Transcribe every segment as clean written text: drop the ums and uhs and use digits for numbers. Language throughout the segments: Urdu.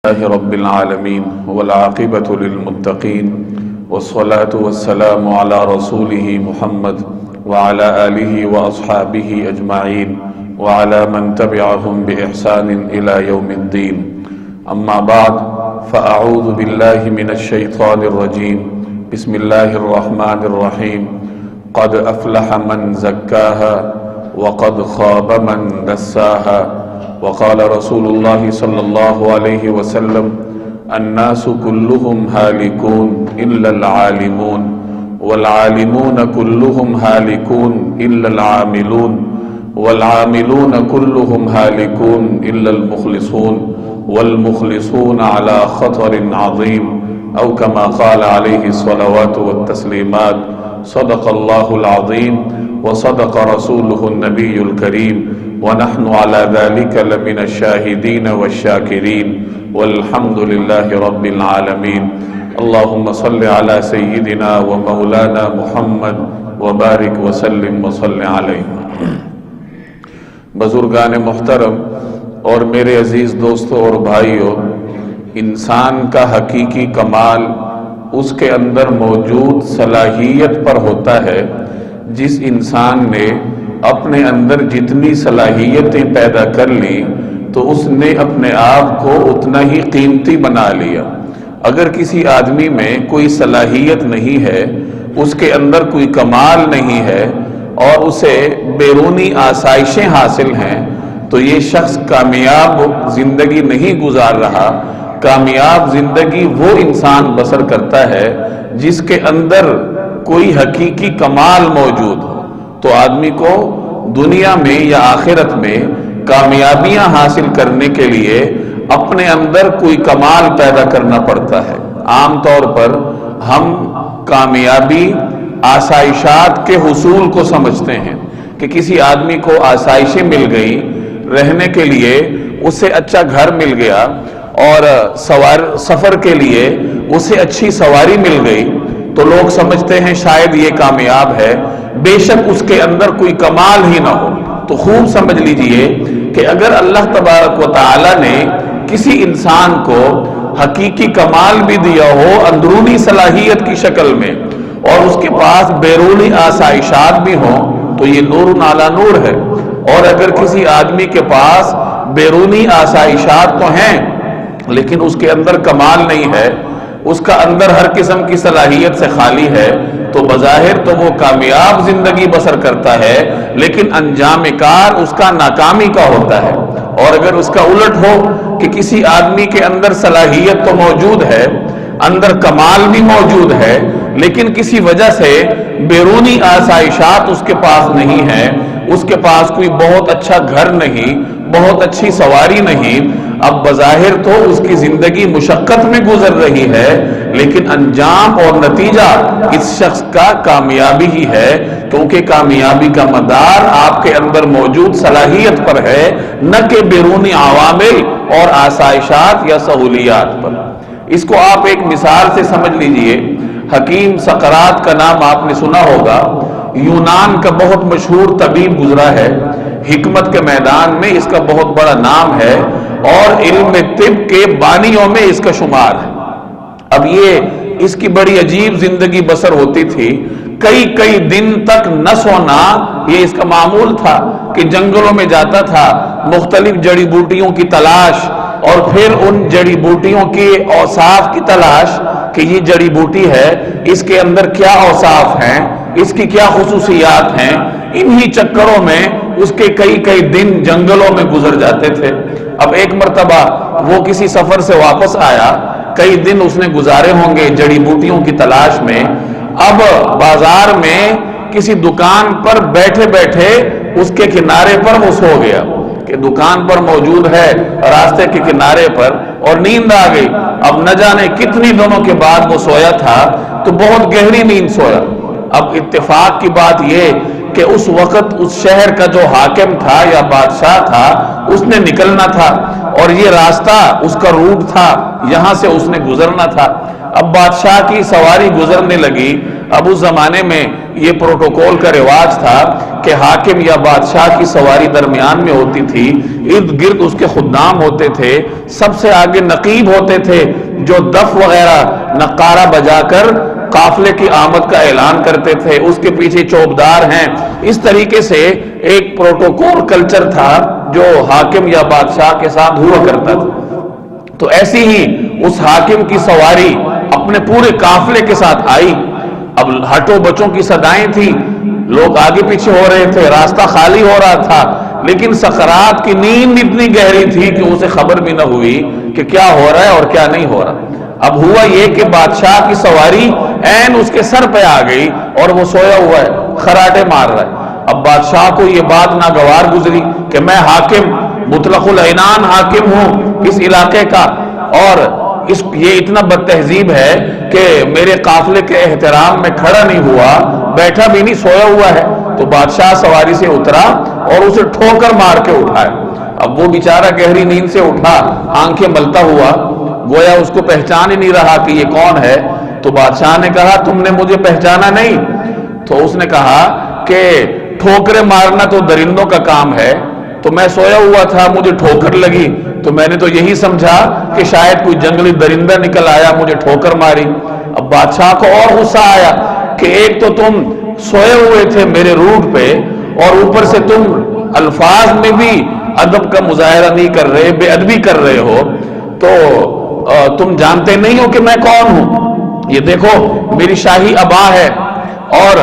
لله رب العالمين والعاقبة للمتقين والصلاة والسلام على رسوله محمد وعلى آله وأصحابه أجمعين وعلى من تبعهم بإحسان إلى يوم الدين. أما بعد فأعوذ بالله من الشيطان الرجيم. بسم الله الرحمن الرحيم. قد أفلح من زكاها وقد خاب من دساها. وقال رسول الله صلى الله عليه وسلم الناس كلهم هالكون إلا العالمون والعالمون كلهم هالكون إلا العاملون والعاملون كلهم هالكون إلا المخلصون والمخلصون على خطر عظيم أو كما قال عليه الصلوات والتسليمات. صدق الله العظيم وصدق رسوله النبي الكريم ونحن على ذلك لمن الشاهدين والشاكرين والحمد لله رب العالمين. اللهم صل على سيدنا ومولانا محمد وبارك وسلم وصل علیہ. بزرگان محترم اور میرے عزیز دوستوں اور بھائیوں، انسان کا حقیقی کمال اس کے اندر موجود صلاحیت پر ہوتا ہے. جس انسان نے اپنے اندر جتنی صلاحیتیں پیدا کر لی تو اس نے اپنے آپ کو اتنا ہی قیمتی بنا لیا. اگر کسی آدمی میں کوئی صلاحیت نہیں ہے، اس کے اندر کوئی کمال نہیں ہے اور اسے بیرونی آسائشیں حاصل ہیں تو یہ شخص کامیاب زندگی نہیں گزار رہا. کامیاب زندگی وہ انسان بسر کرتا ہے جس کے اندر کوئی حقیقی کمال موجود ہو. تو آدمی کو دنیا میں یا آخرت میں کامیابیاں حاصل کرنے کے لیے اپنے اندر کوئی کمال پیدا کرنا پڑتا ہے. عام طور پر ہم کامیابی آسائشات کے حصول کو سمجھتے ہیں کہ کسی آدمی کو آسائشیں مل گئی، رہنے کے لیے اسے اچھا گھر مل گیا اور سفر کے لیے اسے اچھی سواری مل گئی تو لوگ سمجھتے ہیں شاید یہ کامیاب ہے، بے شک اس کے اندر کوئی کمال ہی نہ ہو. تو خوب سمجھ لیجئے کہ اگر اللہ تبارک و تعالی نے کسی انسان کو حقیقی کمال بھی دیا ہو اندرونی صلاحیت کی شکل میں اور اس کے پاس بیرونی آسائشات بھی ہوں تو یہ نور علی نور ہے. اور اگر کسی آدمی کے پاس بیرونی آسائشات تو ہیں لیکن اس کے اندر کمال نہیں ہے، اس کا اندر ہر قسم کی صلاحیت سے خالی ہے، تو بظاہر تو وہ کامیاب زندگی بسر کرتا ہے لیکن انجام کار اس کا ناکامی کا ہوتا ہے. اور اگر اس کا الٹ ہو کہ کسی آدمی کے اندر صلاحیت تو موجود ہے، اندر کمال بھی موجود ہے لیکن کسی وجہ سے بیرونی آسائشات اس کے پاس نہیں ہے، اس کے پاس کوئی بہت اچھا گھر نہیں، بہت اچھی سواری نہیں، اب بظاہر تو اس کی زندگی مشقت میں گزر رہی ہے لیکن انجام اور نتیجہ اس شخص کا کامیابی ہی ہے، کیونکہ کامیابی کا مدار آپ کے اندر موجود صلاحیت پر ہے نہ کہ بیرونی عوامل اور آسائشات یا سہولیات پر. اس کو آپ ایک مثال سے سمجھ لیجئے. حکیم سقراط کا نام آپ نے سنا ہوگا. یونان کا بہت مشہور طبیب گزرا ہے، حکمت کے میدان میں اس کا بہت بڑا نام ہے اور علم طب کے بانیوں میں اس کا شمار ہے. اب یہ اس کی بڑی عجیب زندگی بسر ہوتی تھی. کئی دن تک نہ سونا یہ اس کا معمول تھا کہ جنگلوں میں جاتا تھا، مختلف جڑی بوٹیوں کی تلاش اور پھر ان جڑی بوٹیوں کے اوصاف کی تلاش کہ یہ جڑی بوٹی ہے، اس کے اندر کیا اوصاف ہیں، اس کی کیا خصوصیات ہیں. انہی چکروں میں اس کے کئی دن جنگلوں میں گزر جاتے تھے. اب ایک مرتبہ وہ کسی سفر سے واپس آیا، کئی دن اس نے گزارے ہوں گے جڑی بوٹیوں کی تلاش میں. اب بازار میں کسی دکان پر بیٹھے بیٹھے اس کے کنارے پر وہ سو گیا کہ دکان پر موجود ہے راستے کے کنارے پر اور نیند آ گئی. اب نہ جانے کتنی دنوں کے بعد وہ سویا تھا تو بہت گہری نیند سویا. اب اتفاق کی بات یہ کہ اس وقت اس شہر کا جو حاکم تھا یا بادشاہ تھا اس نے نکلنا تھا اور یہ راستہ اس کا روٹ تھا، یہاں سے اس نے گزرنا تھا. اب بادشاہ کی سواری گزرنے لگی. اب اس زمانے میں یہ پروٹوکول کا رواج تھا کہ حاکم یا بادشاہ کی سواری درمیان میں ہوتی تھی، ارد گرد اس کے خدام ہوتے تھے، سب سے آگے نقیب ہوتے تھے جو دف وغیرہ نقارہ بجا کر قافلے کی آمد کا اعلان کرتے تھے، اس کے پیچھے چوبدار ہیں۔ اس طریقے سے ایک پروٹوکول کلچر تھا جو حاکم یا بادشاہ کے ساتھ ہوا کرتا تھا۔ تو ایسی ہی اس حاکم کی سواری اپنے پورے قافلے کے ساتھ آئی۔ اب ہٹو بچوں کی صدائیں تھی، لوگ آگے پیچھے ہو رہے تھے، راستہ خالی ہو رہا تھا، لیکن سکرات کی نیند اتنی گہری تھی کہ اسے خبر بھی نہ ہوئی کہ کیا ہو رہا ہے اور کیا نہیں ہو رہا۔ اب ہوا یہ کہ بادشاہ کی سواری عین اس کے سر پہ آ گئی اور وہ سویا ہوا ہے، خراٹے مار رہا ہے۔ اب بادشاہ کو یہ بات ناگوار گزری کہ میں حاکم، مطلق العنان حاکم ہوں اس علاقے کا، اور یہ اتنا بد تہذیب ہے کہ میرے قافلے کے احترام میں کھڑا نہیں ہوا، بیٹھا بھی نہیں، سویا ہوا ہے۔ تو بادشاہ سواری سے اترا اور اسے ٹھوکر مار کے اٹھایا۔ اب وہ بیچارہ گہری نیند سے اٹھا، آنکھیں ملتا ہوا، گویا اس کو پہچان ہی نہیں رہا کہ یہ کون ہے۔ تو بادشاہ نے کہا تم نے مجھے پہچانا نہیں؟ تو اس نے کہا کہ ٹھوکریں مارنا تو درندوں کا کام ہے، تو میں سویا ہوا تھا، مجھے ٹھوکر لگی تو میں نے تو یہی سمجھا کہ شاید کوئی جنگلی درندہ نکل آیا، مجھے ٹھوکر ماری۔ اب بادشاہ کو اور غصہ آیا کہ ایک تو تم سوئے ہوئے تھے میرے روٹ پہ، اور اوپر سے تم الفاظ میں بھی ادب کا مظاہرہ نہیں کر رہے، بے ادبی کر رہے ہو، تو تم جانتے نہیں ہو کہ میں کون ہوں۔ یہ دیکھو میری شاہی ابا ہے، اور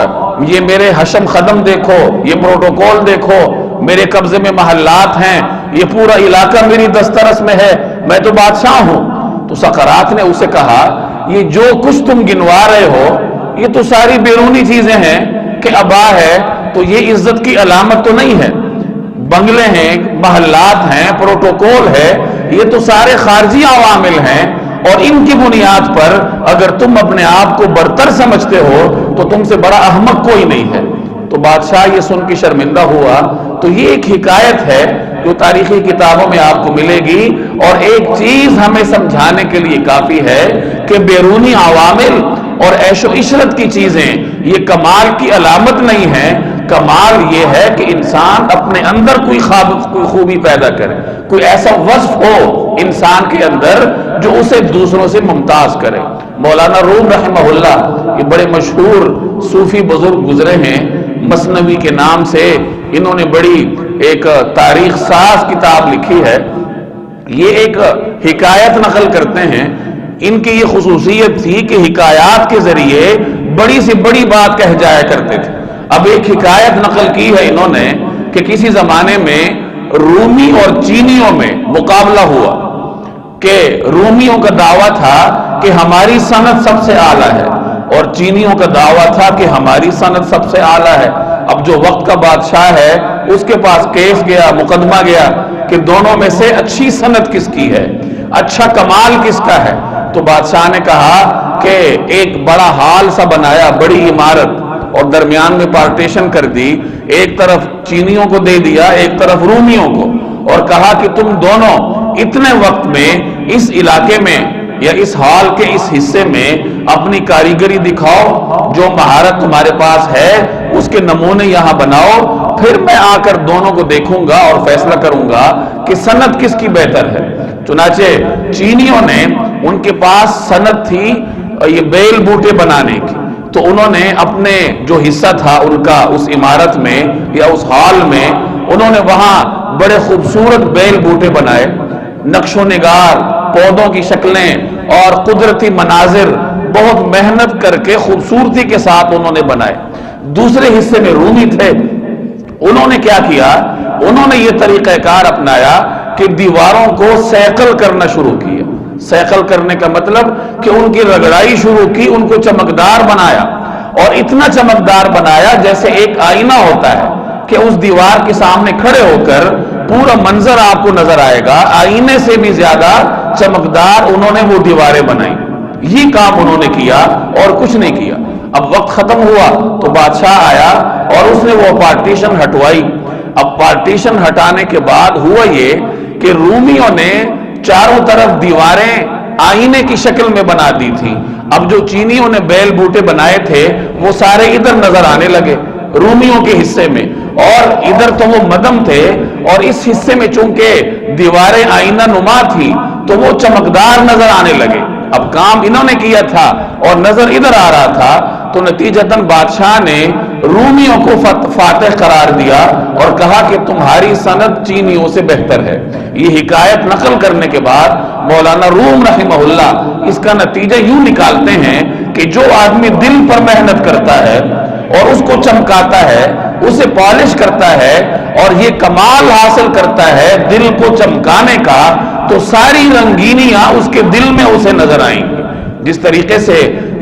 یہ میرے حشم خدم دیکھو، یہ پروٹوکول دیکھو، میرے قبضے میں محلات ہیں، یہ پورا علاقہ میری دسترس میں ہے، میں تو بادشاہ ہوں۔ تو سقراط نے اسے کہا یہ جو کچھ تم گنوا رہے ہو یہ تو ساری بیرونی چیزیں ہیں، کہ ابا ہے تو یہ عزت کی علامت تو نہیں ہے، بنگلے ہیں، محلات ہیں، پروٹوکول ہے، یہ تو سارے خارجی عوامل ہیں، اور ان کی بنیاد پر اگر تم اپنے آپ کو برتر سمجھتے ہو تو تم سے بڑا احمق کوئی نہیں ہے۔ تو بادشاہ یہ سن کے شرمندہ ہوا۔ تو یہ ایک حکایت ہے جو تاریخی کتابوں میں آپ کو ملے گی، اور ایک چیز ہمیں سمجھانے کے لیے کافی ہے کہ بیرونی عوامل اور عیش و عشرت کی چیزیں یہ کمال کی علامت نہیں ہے۔ کمال یہ ہے کہ انسان اپنے اندر کوئی خوبی پیدا کرے، کوئی ایسا وصف ہو انسان کے اندر جو اسے دوسروں سے ممتاز کرے۔ مولانا روم رحمہ اللہ یہ بڑے مشہور صوفی بزرگ گزرے ہیں، مثنوی کے نام سے انہوں نے بڑی ایک تاریخ ساز کتاب لکھی ہے۔ یہ ایک حکایت نقل کرتے ہیں، ان کی یہ خصوصیت تھی کہ حکایات کے ذریعے بڑی سے بڑی بات کہہ جایا کرتے تھے۔ اب ایک حکایت نقل کی ہے انہوں نے کہ کسی زمانے میں رومی اور چینیوں میں مقابلہ ہوا، کہ رومیوں کا دعویٰ تھا کہ ہماری صنعت سب سے اعلیٰ ہے، اور چینیوں کا دعویٰ تھا کہ ہماری صنعت سب سے اعلیٰ ہے۔ اب جو وقت کا بادشاہ ہے اس کے پاس کیس گیا، مقدمہ گیا کہ دونوں میں سے اچھی صنعت کس کی ہے، اچھا کمال کس کا ہے۔ تو بادشاہ نے کہا کہ ایک بڑا ہال سا بنایا، بڑی عمارت، اور درمیان میں پارٹیشن کر دی، ایک طرف چینیوں کو دے دیا، ایک طرف رومیوں کو، اور کہا کہ تم دونوں اتنے وقت میں اس علاقے میں یا اس ہال کے اس حصے میں اپنی کاریگری دکھاؤ، جو مہارت تمہارے پاس ہے اس کے نمونے یہاں بناؤ، پھر میں آ کر دونوں کو دیکھوں گا اور فیصلہ کروں گا کہ صنعت کس کی بہتر ہے۔ چنانچہ چینیوں نے، ان کے پاس صنعت تھی یہ بیل بوٹے بنانے کی، تو انہوں نے اپنے جو حصہ تھا ان کا اس عمارت میں یا اس ہال میں، انہوں نے وہاں بڑے خوبصورت بیل بوٹے بنائے، نقش و نگار، پودوں کی شکلیں اور قدرتی مناظر بہت محنت کر کے خوبصورتی کے ساتھ انہوں نے بنائے۔ دوسرے حصے میں رومی تھے، انہوں نے کیا کیا، انہوں نے یہ طریقہ کار اپنایا کہ دیواروں کو سیکل کرنا شروع کیا۔ سیکل کرنے کا مطلب کہ ان کی رگڑائی شروع کی، ان کو چمکدار بنایا، اور اتنا چمکدار بنایا جیسے ایک آئینہ ہوتا ہے کہ اس دیوار کے سامنے کھڑے ہو کر پورا منظر آپ کو نظر آئے گا، آئینے سے بھی زیادہ چمکدار انہوں نے وہ دیواریں بنائی۔ یہ کام انہوں نے کیا اور کچھ نہیں کیا۔ اب وقت ختم ہوا تو بادشاہ آیا اور اس نے وہ پارٹیشن ہٹوائی۔ اب پارٹیشن ہٹانے کے بعد ہوا یہ کہ رومیوں نے چاروں طرف دیواریں آئینے کی شکل میں بنا دی تھی. اب جو چینیوں نے بیل بوٹے بنائے تھے وہ سارے ادھر نظر آنے لگے رومیوں کے حصے میں, اور ادھر تو وہ مدم تھے, اور اس حصے میں چونکہ دیواریں آئینہ نما تھی تو وہ چمکدار نظر آنے لگے. اب کام انہوں نے کیا تھا اور نظر ادھر آ رہا تھا, تو نتیجتاً بادشاہ نے رومیوں کو فاتح قرار دیا اور کہا کہ تمہاری صنعت چینیوں سے بہتر ہے. یہ حکایت نقل کرنے کے بعد مولانا روم رحمہ اللہ اس کا نتیجہ یوں نکالتے ہیں کہ جو آدمی دل پر محنت کرتا ہے اور اس کو چمکاتا ہے, اسے پالش کرتا ہے اور یہ کمال حاصل کرتا ہے دل کو چمکانے کا, تو ساری رنگینیاں اس کے دل میں اسے نظر آئیں گی. جس طریقے سے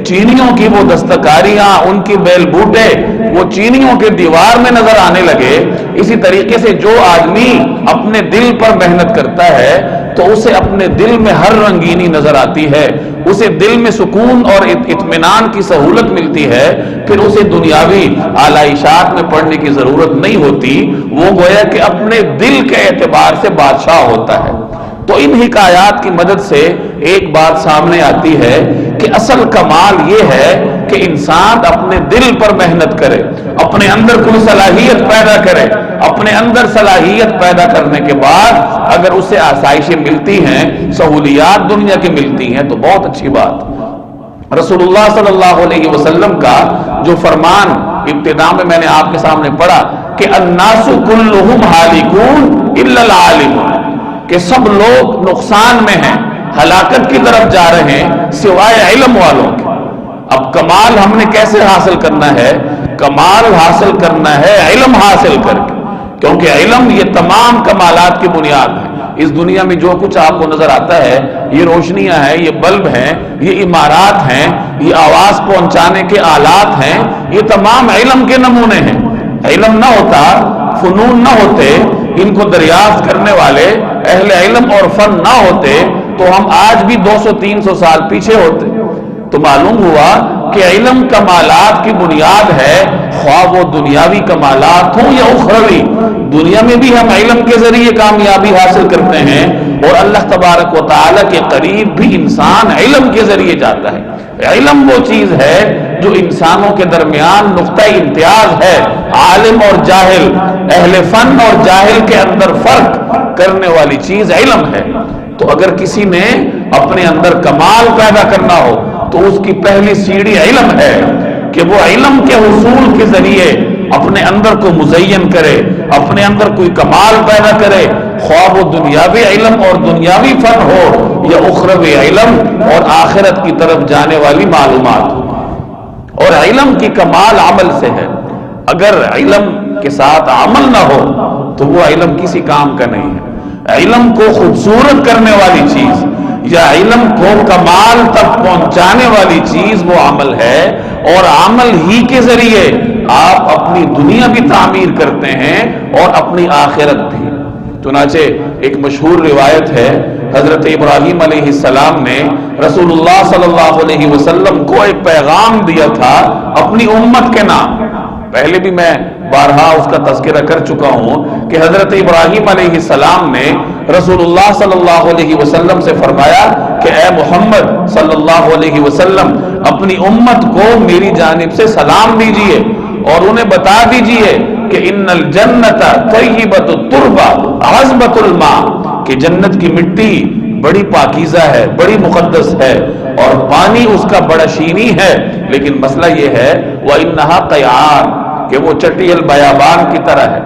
چینیوں کی وہ دستکاریاں, ان کی بیل بوٹے وہ چینیوں کے دیوار میں نظر آنے لگے, اسی طریقے سے جو آدمی اپنے دل پر محنت کرتا ہے تو اسے اپنے دل میں ہر رنگینی نظر آتی ہے, اسے دل میں سکون اور اطمینان کی سہولت ملتی ہے, پھر اسے دنیاوی آلائشات میں پڑنے کی ضرورت نہیں ہوتی, وہ گویا کہ اپنے دل کے اعتبار سے بادشاہ ہوتا ہے. تو ان حکایات کی مدد سے ایک بات سامنے آتی ہے کہ اصل کمال یہ ہے کہ انسان اپنے دل پر محنت کرے, اپنے اندر کوئی صلاحیت پیدا کرے. اپنے اندر صلاحیت پیدا کرنے کے بعد اگر اسے آسائشیں ملتی ہیں, سہولیات دنیا کی ملتی ہیں, تو بہت اچھی بات. رسول اللہ صلی اللہ علیہ وسلم کا جو فرمان ابتدا میں نے آپ کے سامنے پڑھا کہ الناس کلہم ہالکون الا العالمون, کہ سب لوگ نقصان میں ہیں, ہلاکت کی طرف جا رہے ہیں سوائے علم والوں کے. اب کمال ہم نے کیسے حاصل کرنا ہے؟ کمال حاصل کرنا ہے علم حاصل کر کے, کیونکہ علم یہ تمام کمالات کی بنیاد ہے. اس دنیا میں جو کچھ آپ کو نظر آتا ہے, یہ روشنیاں ہیں, یہ بلب ہیں, یہ عمارات ہیں, یہ آواز پہنچانے کے آلات ہیں, یہ تمام علم کے نمونے ہیں. علم نہ ہوتا, فنون نہ ہوتے, ان کو دریافت کرنے والے اہل علم اور فن نہ ہوتے, تو ہم آج بھی 200-300 سال پیچھے ہوتے. تو معلوم ہوا کہ علم کمالات کی بنیاد ہے, خواہ وہ دنیاوی کمالات ہوں یا اخروی. دنیا میں بھی ہم علم کے ذریعے کامیابی حاصل کرتے ہیں, اور اللہ تبارک و تعالی کے قریب بھی انسان علم کے ذریعے جاتا ہے. علم وہ چیز ہے جو انسانوں کے درمیان نقطہ امتیاز ہے. عالم اور جاہل, اہل فن اور جاہل کے اندر فرق کرنے والی چیز علم ہے. تو اگر کسی نے اپنے اندر کمال پیدا کرنا ہو تو اس کی پہلی سیڑھی علم ہے, کہ وہ علم کے حصول کے ذریعے اپنے اندر کو مزین کرے, اپنے اندر کوئی کمال پیدا کرے, خواہ وہ دنیاوی علم اور دنیاوی فن ہو یا اخروی علم اور آخرت کی طرف جانے والی معلومات ہو. اور علم کی کمال عمل سے ہے. اگر علم کے ساتھ عمل نہ ہو تو وہ علم کسی کام کا نہیں ہے. علم کو خوبصورت کرنے والی چیز یا علم کو کمال تک پہنچانے والی چیز وہ عمل ہے, اور عمل ہی کے ذریعے آپ اپنی دنیا بھی تعمیر کرتے ہیں اور اپنی آخرت بھی. چنانچہ ایک مشہور روایت ہے, حضرت ابراہیم علیہ السلام نے رسول اللہ صلی اللہ علیہ وسلم کو ایک پیغام دیا تھا اپنی امت کے نام. پہلے بھی میں بارہا اس کا تذکرہ کر چکا ہوں کہ حضرت ابراہیم علیہ السلام نے رسول اللہ صلی اللہ علیہ وسلم سے فرمایا کہ اے محمد صلی اللہ علیہ وسلم, اپنی امت کو میری جانب سے سلام دیجئے اور انہیں بتا دیجئے کہ ان الجنت طیبۃ التربہ عذبۃ الماء, کہ جنت کی مٹی بڑی پاکیزہ ہے, بڑی مقدس ہے, اور پانی اس کا بڑا شیریں ہے, لیکن مسئلہ یہ ہے وَإِنَّهَا قَيْعَانٌ, کہ وہ چٹی البیابان کی طرح ہے.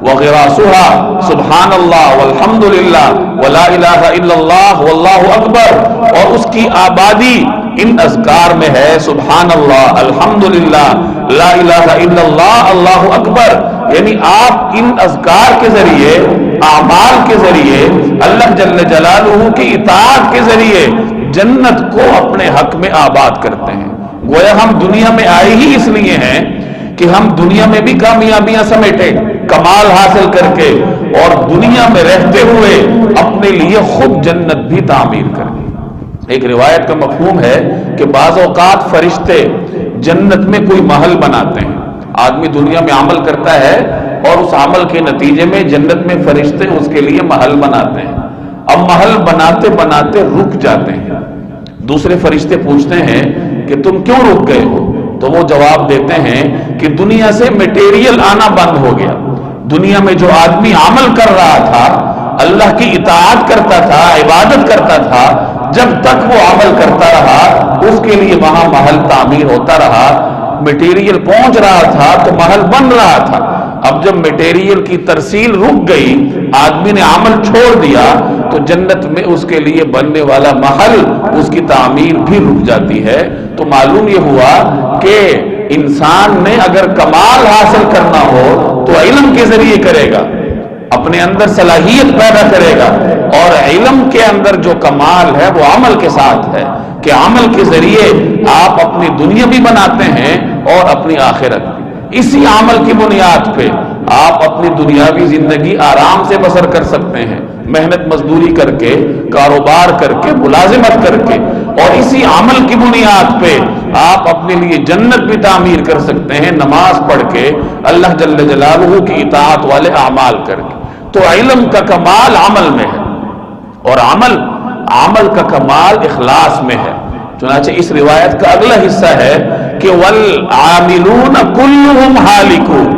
وَغِرَاسُهَا سبحان اللہ والحمد للہ ولا الہ الا اللہ واللہ اکبر, اور اس کی آبادی ان اذکار میں ہے, سبحان اللہ, الحمدللہ, لا الہ الا اللہ, اللہ اکبر. یعنی آپ ان اذکار کے ذریعے, اعمال کے ذریعے, اللہ جل جلالہ کی اطاعت کے ذریعے جنت کو اپنے حق میں آباد کرتے ہیں. گویا ہم دنیا میں آئے ہی اس لیے ہیں کہ ہم دنیا میں بھی کامیابیاں سمیٹے, کمال حاصل کر کے, اور دنیا میں رہتے ہوئے اپنے لیے خود جنت بھی تعمیر کریں. ایک روایت کا مفہوم ہے کہ بعض اوقات فرشتے جنت میں کوئی محل بناتے ہیں. آدمی دنیا میں عمل کرتا ہے اور اس عمل کے نتیجے میں جنت میں فرشتے اس کے لیے محل بناتے ہیں. اب محل بناتے بناتے رک جاتے ہیں. دوسرے فرشتے پوچھتے ہیں کہ تم کیوں رک گئے ہو؟ تو وہ جواب دیتے ہیں کہ دنیا سے میٹیریل آنا بند ہو گیا. دنیا میں جو آدمی عمل کر رہا تھا، اللہ کی اطاعت کرتا تھا، عبادت کرتا تھا، جب تک وہ عمل کرتا رہا اس کے لیے وہاں محل تعمیر ہوتا رہا. میٹیریل پہنچ رہا تھا تو محل بن رہا تھا. اب جب میٹیریل کی ترسیل رک گئی، آدمی نے عمل چھوڑ دیا، تو جنت میں اس کے لیے بننے والا محل، اس کی تعمیر بھی رک جاتی ہے. تو معلوم یہ ہوا کہ انسان نے اگر کمال حاصل کرنا ہو تو علم کے ذریعے کرے گا، اپنے اندر صلاحیت پیدا کرے گا. اور علم کے اندر جو کمال ہے وہ عمل کے ساتھ ہے کہ عمل کے ذریعے آپ اپنی دنیا بھی بناتے ہیں اور اپنی آخرت بھی. اسی عمل کی بنیاد پہ آپ اپنی دنیاوی زندگی آرام سے بسر کر سکتے ہیں، محنت مزدوری کر کے، کاروبار کر کے، ملازمت کر کے. اور اسی عمل کی بنیاد پہ آپ اپنے لیے جنت بھی تعمیر کر سکتے ہیں، نماز پڑھ کے، اللہ جل جلالہ کی اطاعت والے اعمال کر کے. تو علم کا کمال عمل میں ہے، اور عمل کا کمال اخلاص میں ہے. چنانچہ اس روایت کا اگلا حصہ ہے کہ والعاملون کلهم ہالکون،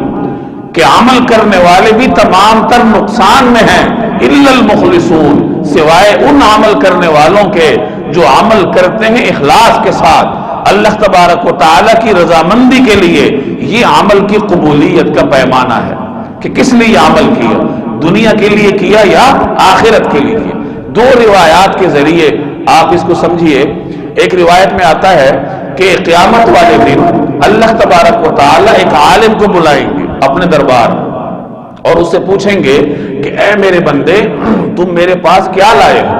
کہ عمل کرنے والے بھی تمام تر نقصان میں ہیں، الا المخلصون، سوائے ان عمل کرنے والوں کے جو عمل کرتے ہیں اخلاص کے ساتھ، اللہ تبارک و تعالی کی رضامندی کے لیے. یہ عمل کی قبولیت کا پیمانہ ہے کہ کس لیے عمل کیا، دنیا کے لیے کیا یا آخرت کے لیے کیا. دو روایات کے ذریعے آپ اس کو سمجھیے. ایک روایت میں آتا ہے کہ قیامت والے دن اللہ تبارک و تعالی ایک عالم کو بلائیں گے اپنے دربار اور اس سے پوچھیں گے کہ اے میرے بندے، تم میرے پاس کیا لائے ہو؟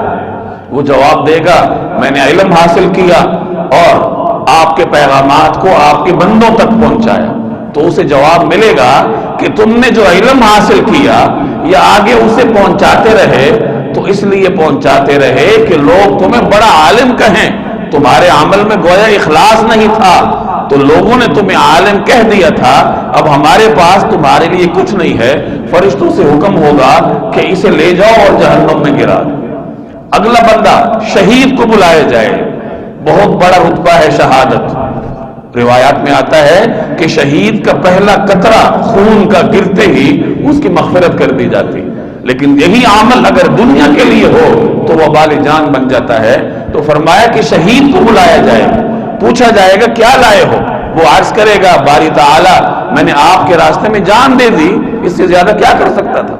وہ جواب دے گا میں نے علم حاصل کیا اور آپ کے پیغامات کو آپ کے بندوں تک پہنچایا. تو اسے جواب ملے گا کہ تم نے جو علم حاصل کیا یا آگے اسے پہنچاتے رہے، تو اس لیے پہنچاتے رہے کہ لوگ تمہیں بڑا عالم کہیں. تمہارے عمل میں گویا اخلاص نہیں تھا تو لوگوں نے تمہیں عالم کہہ دیا تھا. اب ہمارے پاس تمہارے لیے کچھ نہیں ہے، فرشتوں سے حکم ہوگا کہ اسے لے جاؤ اور جہنم میں گرا دو. اگلا بندہ شہید کو بلایا جائے، بہت بڑا رتبہ ہے شہادت. روایات میں آتا ہے کہ شہید کا پہلا قطرہ خون کا گرتے ہی اس کی مغفرت کر دی جاتی. لیکن یہی عمل اگر دنیا کے لیے ہو تو وہ وبال جان بن جاتا ہے. تو فرمایا کہ شہید کو بلایا جائے، پوچھا جائے گا کیا لائے ہو؟ وہ عرض کرے گا باری تعالی میں نے آپ کے راستے میں جان دے دی، اس سے زیادہ کیا کر سکتا تھا؟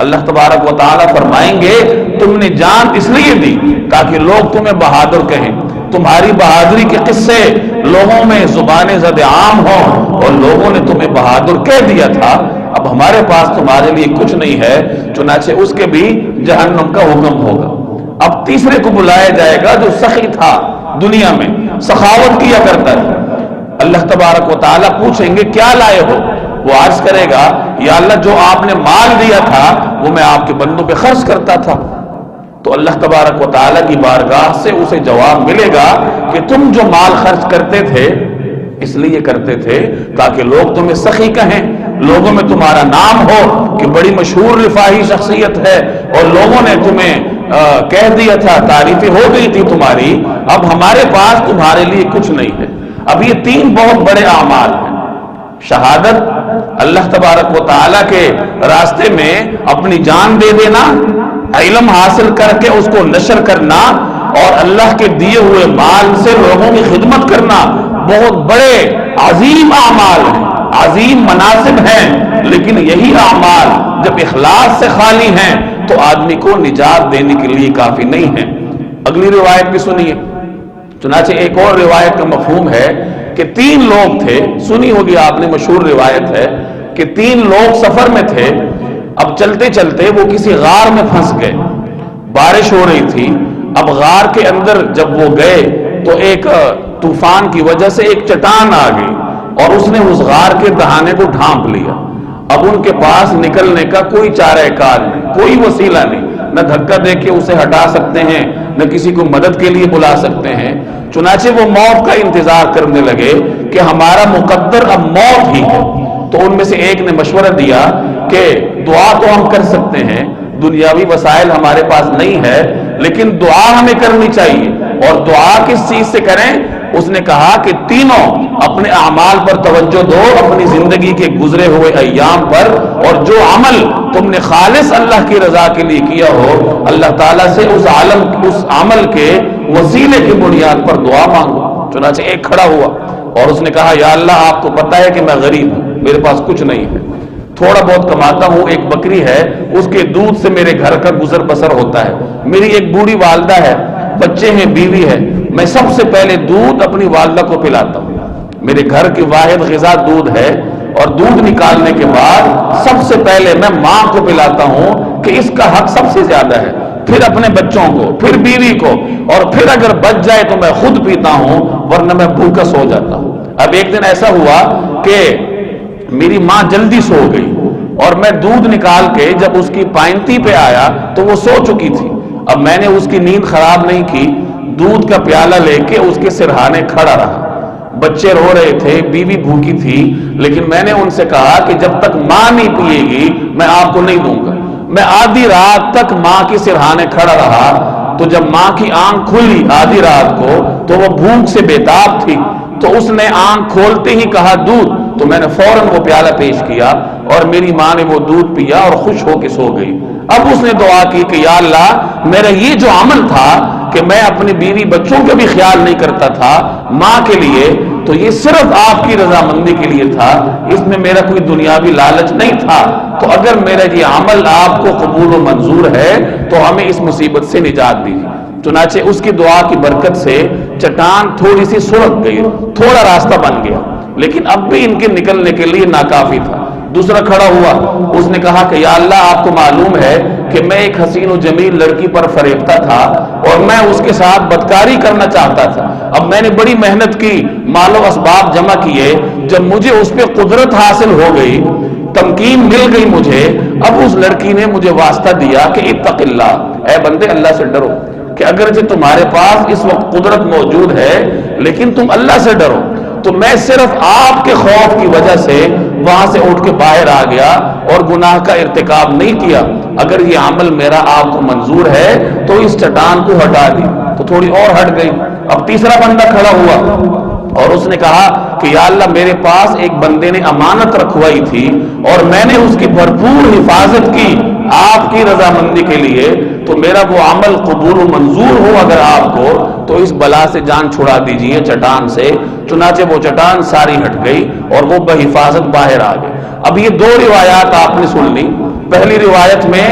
اللہ تبارک و تعالی فرمائیں گے تم نے جان اس لیے دی تاکہ لوگ تمہیں بہادر کہیں، تمہاری بہادری کے قصے لوگوں میں زبان زد عام ہوں اور لوگوں نے تمہیں بہادر کہہ دیا تھا. اب ہمارے پاس تمہارے لیے کچھ نہیں ہے، چنانچہ اس کے بھی جہنم کا حکم ہوگا. اب تیسرے کو بلایا جائے گا جو سخی تھا، دنیا میں سخاوت کیا کرتا ہے. اللہ تبارک و تعالیٰ پوچھیں گے کیا لائے ہو؟ وہ عرض کرے گا یا اللہ جو آپ نے مال دیا تھا وہ میں آپ کے بندوں پہ خرچ کرتا تھا. تو اللہ تبارک و تعالیٰ کی بارگاہ سے اسے جواب ملے گا کہ تم جو مال خرچ کرتے تھے اس لیے کرتے تھے تاکہ لوگ تمہیں سخی کہیں، لوگوں میں تمہارا نام ہو کہ بڑی مشہور رفاہی شخصیت ہے اور لوگوں نے تمہیں کہہ دیا تھا، تعریفیں ہو گئی تھی تمہاری. اب ہمارے پاس تمہارے لیے کچھ نہیں ہے. اب یہ تین بہت بڑے اعمال ہیں، شہادت، اللہ تبارک و تعالیٰ کے راستے میں اپنی جان دے دینا، علم حاصل کر کے اس کو نشر کرنا اور اللہ کے دیے ہوئے مال سے لوگوں کی خدمت کرنا. بہت بڑے عظیم اعمال ہیں، عظیم مناصب ہیں، لیکن یہی اعمال جب اخلاص سے خالی ہیں تو آدمی کو نجات دینے کے لیے کافی نہیں ہیں. اگلی روایت بھی سنیے. چنانچہ ایک اور روایت کا مفہوم ہے کہ تین لوگ تھے، سنی ہوگی آپ نے، مشہور روایت ہے کہ تین لوگ سفر میں تھے. اب چلتے چلتے وہ کسی غار میں پھنس گئے، بارش ہو رہی تھی. اب غار کے اندر جب وہ گئے تو ایک طوفان کی وجہ سے ایک چٹان آ گئی اور اس نے اس غار کے دہانے کو ڈھانپ لیا. اب ان کے پاس نکلنے کا کوئی چارہ کار نہیں، کوئی وسیلہ نہیں، نہ دھکا دے کے اسے ہٹا سکتے ہیں نہ کسی کو مدد کے لیے بلا سکتے ہیں. چنانچہ وہ موت کا انتظار کرنے لگے کہ ہمارا مقدر اب موت ہی ہے. تو ان میں سے ایک نے مشورہ دیا کہ دعا تو ہم کر سکتے ہیں دنیاوی وسائل ہمارے پاس نہیں ہے، لیکن دعا ہمیں کرنی چاہیے. اور دعا کس چیز سے کریں؟ اس نے کہا کہ تینوں اپنے اعمال پر توجہ دو، اپنی زندگی کے گزرے ہوئے ایام پر، اور جو عمل تم نے خالص اللہ کی رضا کے لیے کیا ہو، اللہ تعالیٰ سے اس عمل کے وسیلے کی بنیاد پر دعا مانگو. چنانچہ ایک کھڑا ہوا اور اس نے کہا یا اللہ آپ کو پتہ ہے کہ میں غریب ہوں، میرے پاس کچھ نہیں ہے، تھوڑا بہت کماتا ہوں، ایک بکری ہے، اس کے دودھ سے میرے گھر کا گزر بسر ہوتا ہے، میری ایک بوڑھی والدہ ہے، بچے ہیں، بیوی ہے، میں سب سے پہلے دودھ اپنی والدہ کو پلاتا ہوں، میرے گھر کی واحد غذا دودھ ہے، اور دودھ نکالنے کے بعد سب سے پہلے میں ماں کو پلاتا ہوں کہ اس کا حق سب سے زیادہ ہے، پھر اپنے بچوں کو، پھر بیوی کو، اور پھر اگر بچ جائے تو میں خود پیتا ہوں، ورنہ میں بھوکا سو جاتا ہوں. اب ایک دن ایسا ہوا کہ میری ماں جلدی سو گئی، اور میں دودھ نکال کے جب اس کی پائنتی پہ آیا تو وہ سو چکی تھی. اب میں نے اس کی نیند خراب نہیں کی، دودھ کا پیالہ لے کے اس کے سرہانے کھڑا رہا. بچے رو رہے تھے، بیوی بھوکی تھی، لیکن میں نے ان سے کہا کہ جب تک ماں نہیں پیے گی میں آپ کو نہیں دوں گا. میں آدھی رات تک ماں کے سرہانے کھڑا رہا، تو جب ماں کی آنکھ کھلی آدھی رات کو تو وہ بھوک سے بیتاب تھی، تو اس نے آنکھ کھولتے ہی کہا دودھ، تو میں نے فوراً وہ پیالہ پیش کیا اور میری ماں نے وہ دودھ پیا اور خوش ہو کے سو گئی. اب اس نے دعا کی کہ یا اللہ میرا یہ جو عمل تھا کہ میں اپنی بیوی بچوں کا بھی خیال نہیں کرتا تھا ماں کے لیے، تو یہ صرف آپ کی رضامندی کے لیے تھا، اس میں میرا کوئی دنیاوی لالچ نہیں تھا. تو اگر میرا یہ عمل آپ کو قبول و منظور ہے تو ہمیں اس مصیبت سے نجات دیجیے. چنانچہ اس کی دعا کی برکت سے چٹان تھوڑی سی سرخ گئی، تھوڑا راستہ بن گیا، لیکن اب بھی ان کے نکلنے کے لیے ناکافی تھا. دوسرا کھڑا ہوا، اس نے کہا کہ یا اللہ آپ کو معلوم ہے کہ میں ایک حسین و جمیل لڑکی پر فریبتا تھا اور میں اس کے ساتھ بدکاری کرنا چاہتا تھا. اب میں نے بڑی محنت کی، مال و اسباب جمع کیے، جب مجھے اس پہ قدرت حاصل ہو گئی، تمکین مل گئی مجھے، اب اس لڑکی نے مجھے واسطہ دیا کہ اتق اللہ، اے بندے اللہ سے ڈرو، کہ اگرچہ تمہارے پاس اس وقت قدرت موجود ہے لیکن تم اللہ سے ڈرو. تو میں صرف آپ کے خوف کی وجہ سے وہاں سے اٹھ کے باہر آ گیا اور گناہ کا ارتکاب نہیں کیا. اگر یہ عمل میرا آپ کو منظور ہے تو اس چٹان کو ہٹا دی. تو تھوڑی اور ہٹ گئی. اب تیسرا بندہ کھڑا ہوا اور اس نے کہا کہ یا اللہ میرے پاس ایک بندے نے امانت رکھوائی تھی اور میں نے اس کی بھرپور حفاظت کی آپ کی رضامندی کے لیے، تو میرا وہ عمل قبول و منظور ہو اگر آپ کو، تو اس بلا سے جان چھڑا دیجئے چٹان سے. چنانچہ وہ چٹان ساری ہٹ گئی اور وہ بحفاظت باہر آ گئے. اب یہ دو روایات آپ نے سن لی. پہلی روایت میں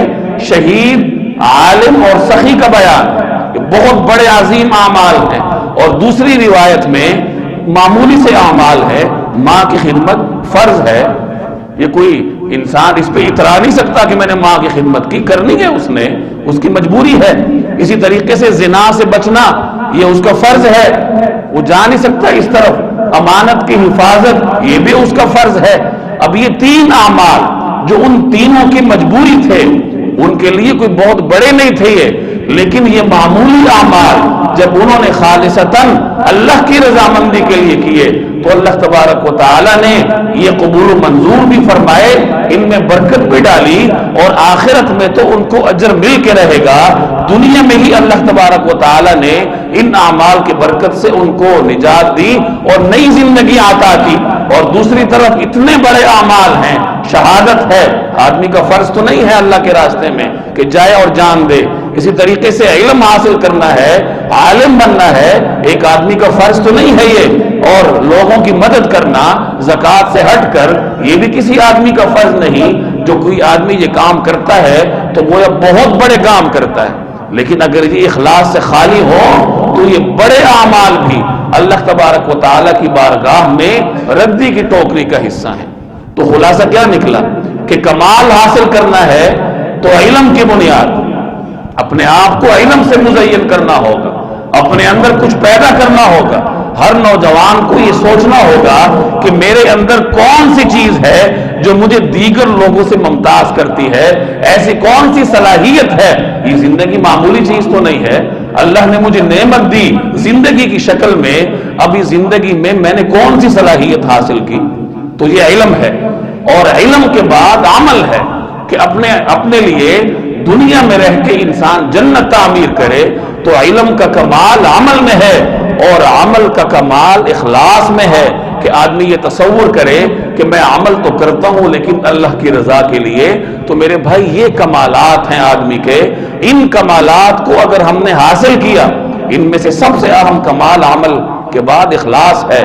شہید، عالم اور سخی کا بیان، یہ بہت بڑے عظیم اعمال ہیں، اور دوسری روایت میں معمولی سے اعمال ہے، ماں کی خدمت فرض ہے. یہ کوئی انسان اس پہ اترا نہیں سکتا کہ میں نے ماں کی خدمت کی، کرنی ہے اس نے، اس کی مجبوری ہے. اسی طریقے سے زنا سے بچنا یہ اس کا فرض ہے، وہ جا نہیں سکتا اس طرف. امانت کی حفاظت یہ بھی اس کا فرض ہے. اب یہ تین اعمال جو ان تینوں کی مجبوری تھے، ان کے لیے کوئی بہت بڑے نہیں تھے یہ، لیکن یہ معمولی اعمال جب انہوں نے خالصتاً اللہ کی رضامندی کے لیے کیے تو اللہ تبارک و تعالی نے یہ قبول و منظور بھی فرمائے، ان میں برکت بھی ڈالی، اور آخرت میں تو ان کو اجر مل کے رہے گا. دنیا میں ہی اللہ تبارک و تعالی نے ان اعمال کی برکت سے ان کو نجات دی اور نئی زندگی عطا کی. اور دوسری طرف اتنے بڑے اعمال ہیں، شہادت ہے، آدمی کا فرض تو نہیں ہے اللہ کے راستے میں کہ جائے اور جان دے. اسی طریقے سے علم حاصل کرنا ہے، عالم بننا ہے، ایک آدمی کا فرض تو نہیں ہے یہ. اور لوگوں کی مدد کرنا زکوٰۃ سے ہٹ کر یہ بھی کسی آدمی کا فرض نہیں. جو کوئی آدمی یہ کام کرتا ہے تو وہ بہت بڑے کام کرتا ہے، لیکن اگر یہ اخلاص سے خالی ہو تو یہ بڑے اعمال بھی اللہ تبارک و تعالیٰ کی بارگاہ میں ردی کی ٹوکری کا حصہ ہیں. تو خلاصہ کیا نکلا کہ کمال حاصل کرنا ہے تو علم کی بنیاد، اپنے آپ کو علم سے مزین کرنا ہوگا، اپنے اندر کچھ پیدا کرنا ہوگا. ہر نوجوان کو یہ سوچنا ہوگا کہ میرے اندر کون سی چیز ہے جو مجھے دیگر لوگوں سے ممتاز کرتی ہے، ایسی کون سی صلاحیت ہے. یہ زندگی معمولی چیز تو نہیں ہے، اللہ نے مجھے نعمت دی زندگی کی شکل میں، اب اس زندگی میں میں نے کون سی صلاحیت حاصل کی. تو یہ علم ہے، اور علم کے بعد عمل ہے کہ اپنے لیے دنیا میں رہ کے انسان جنت تعمیر کرے تو علم کا کمال عمل میں ہے اور عمل کا کمال اخلاص میں ہے کہ آدمی یہ تصور کرے کہ میں عمل تو کرتا ہوں لیکن اللہ کی رضا کے لیے. تو میرے بھائی یہ کمالات ہیں آدمی کے. ان کمالات کو اگر ہم نے حاصل کیا، ان میں سے سب سے اہم کمال عمل کے بعد اخلاص ہے.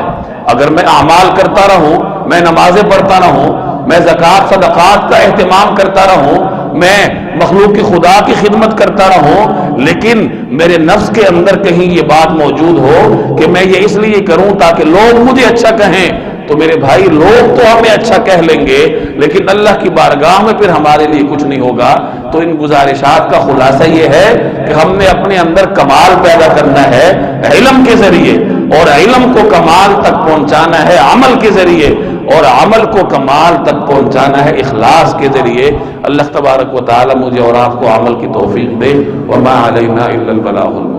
اگر میں اعمال کرتا رہوں، میں نمازیں پڑھتا رہوں، میں زکوٰۃ صدقات کا اہتمام کرتا رہوں، میں مخلوق کی خدا کی خدمت کرتا رہوں، لیکن میرے نفس کے اندر کہیں یہ بات موجود ہو کہ میں یہ اس لیے کروں تاکہ لوگ مجھے اچھا کہیں، تو میرے بھائی لوگ تو ہمیں اچھا کہہ لیں گے لیکن اللہ کی بارگاہ میں پھر ہمارے لیے کچھ نہیں ہوگا. تو ان گزارشات کا خلاصہ یہ ہے کہ ہم نے اپنے اندر کمال پیدا کرنا ہے علم کے ذریعے، اور علم کو کمال تک پہنچانا ہے عمل کے ذریعے، اور عمل کو کمال تک پہنچانا ہے اخلاص کے ذریعے. اللہ تبارک و تعالی مجھے اور آپ کو عمل کی توفیق دے. وما علینا الا البلاغ المبین.